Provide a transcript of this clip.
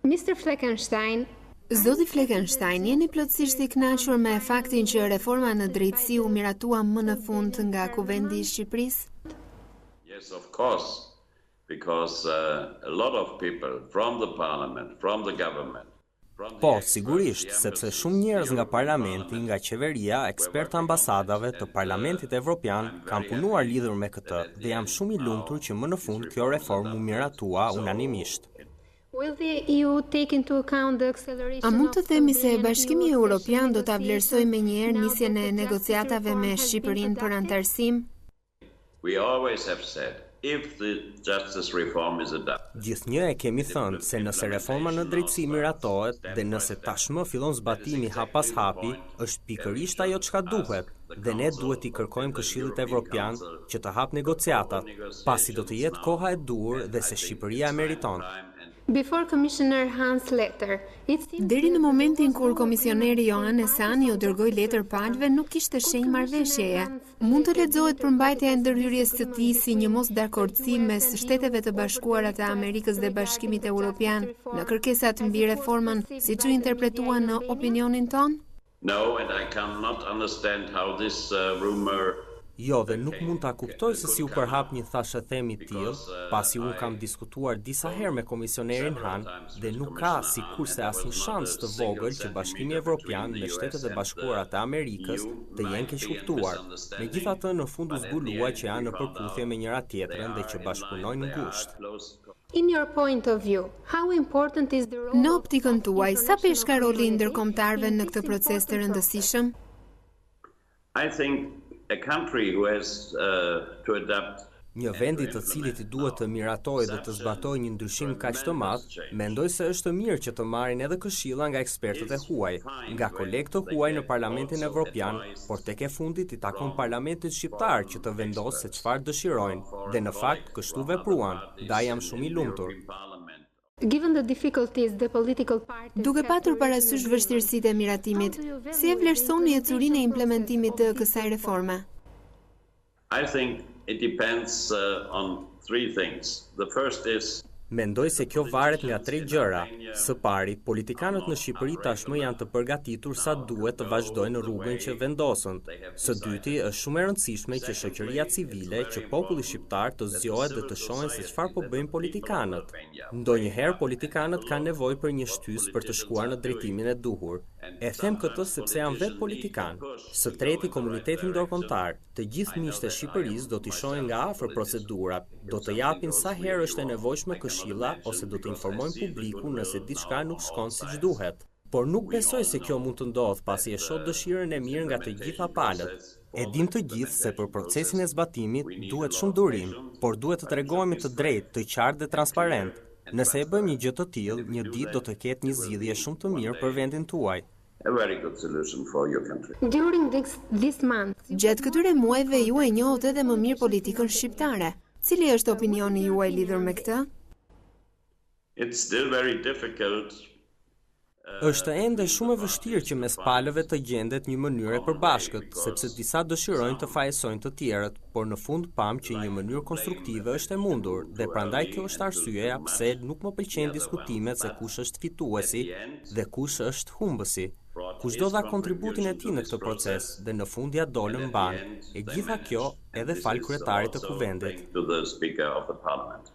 Mr. Fleckenstein, Zoti Fleckenstein, jeni plotësisht I kënaqur me faktin që reforma në drejtësi u miratua më në fund nga Kuvendi I Shqipërisë? Yes, of course, because a lot of people from the parliament, from the government. Po, sigurisht, sepse shumë njerëz nga parlamenti, nga qeveria, ekspertë ambasadave të Parlamentit Evropian kanë punuar lidhur me këtë dhe jam shumë I lumtur që më në fund kjo reformë u miratua unanimisht. will the EU take into account the acceleration A mund të of themi the se Bashkimi negotiation Evropian do ta vlerësojë menjëherë now nisjen e that the negociatave justice me reform has been Shqipërinë për adopted? antarësim? We always have said, if the justice reform is adopted, Gjithnjë e kemi thënë se nëse reforma në drejtësi miratohet dhe nëse tashmë fillon zbatimi hap pas hapi, është pikërisht ajo çka duhet dhe ne duhet I kërkojmë Këshillit Evropian që të hap negociatat, pasi do të jetë koha e duhur dhe se Shqipëria e meriton. Before Commissioner Hahn's letter, it seems Deri në momentin kur komisioneri Johannes Hahn I u dërgoi letër palëve, nuk kishte shenjë marrëveshjeje. Mund të lexohet përmbajtja e ndërhyrjes së tij si një mosdakordsi mes Shteteve të Bashkuara të Amerikës dhe Bashkimit Evropian në kërkesat mbi reformën, siç u interpretua në opinionin ton? no, and I cannot understand how this rumor. Jo, dhe nuk mund ta kuptoj se si u përhap një thashëthemi tillë, pasi unë kam diskutuar disa herë me komisionerin Hahn dhe nuk ka sikurse asnjë shans të vogël që Bashkimi Evropian me Shtetet e Bashkuara të Amerikës të jenë keq kuptuar. Megjithatë, në fund u zbulua që janë në përputhje me njëra tjetrën dhe që bashkëpunojnë ngushtë. in your point of view, how important is the role Në of optikën tuaj, sa pesh ka roli I ndërkombëtarëve në këtë proces të rëndësishëm? I think a country who has to adapt. Një vend I të cilit I duhet të miratojë dhe të zbatojë një ndryshim kaq të madh, mendoj se është mirë që të marrin edhe këshilla nga ekspertët e huaj, nga kolegët të huaj në Parlamentin Evropian, por tek e fundit I takon Parlamentit shqiptar që të vendosë se çfarë dëshirojnë, dhe në fakt kështu vepruan, ndaj jam shumë I lumtur. Given the difficulties the political parties Duke have patur to parasysh resolve, vështirësitë e miratimit, si e vlerësoni ecurinë e implementimit të kësaj reforme? I think it depends on three things. The first is Mendoj se kjo varet nga 3 gjëra. Së pari, politikanët në Shqipëri tashmë janë të përgatitur sa duhet të vazhdojnë rrugën që vendosën. Së dyti, është shumë e rëndësishme që shoqëria civile, që populli shqiptar të zgjohet dhe të shohin se çfarë po bëjnë politikanët. Ndonjëherë politikanët kanë nevojë për një shtys për të shkuar në drejtimin e duhur. E them këtë sepse janë vetë politikan. Së treti, komuniteti ndërkombëtar, të gjithë miqtë e Shqipërisë do t'i shohin nga afër procedurat, do të japin sa herë është e nevojshme këshilla ose do të informojnë publikun nëse diçka nuk shkon siç duhet. Por nuk besoj se kjo mund të ndodhë pasi e shoh dëshirën e mirë nga të gjitha palët. E dim të gjithë se për procesin e zbatimit duhet shumë durim, por duhet të tregohemi të drejtë, të qartë dhe transparent. Nëse e bëjmë një gjë të tillë, një ditë do të ketë një zgjidhje shumë të mirë për vendin tuaj. a very good solution for your country. during this month, Gjatë këtyre muajve ju e njohët edhe më mirë politikën shqiptare. Cili është opinioni juaj lidhur me këtë? It's still very difficult. Është ende shumë e vështirë që mes palëve të gjendet një mënyrë e përbashkët, sepse disa dëshirojnë të fajsojnë të tjerët, por në fund pam që një mënyrë konstruktive është e mundur, dhe prandaj kjo është arsyeja pse nuk më pëlqejnë diskutimet se kush është fituesi dhe kush është humbësi. Kushdo dha kontributin e tij në këtë proces dhe në fund ja dolën mban. E gjitha kjo edhe fal kryetarit të kuvendit. To the Speaker of the Parliament.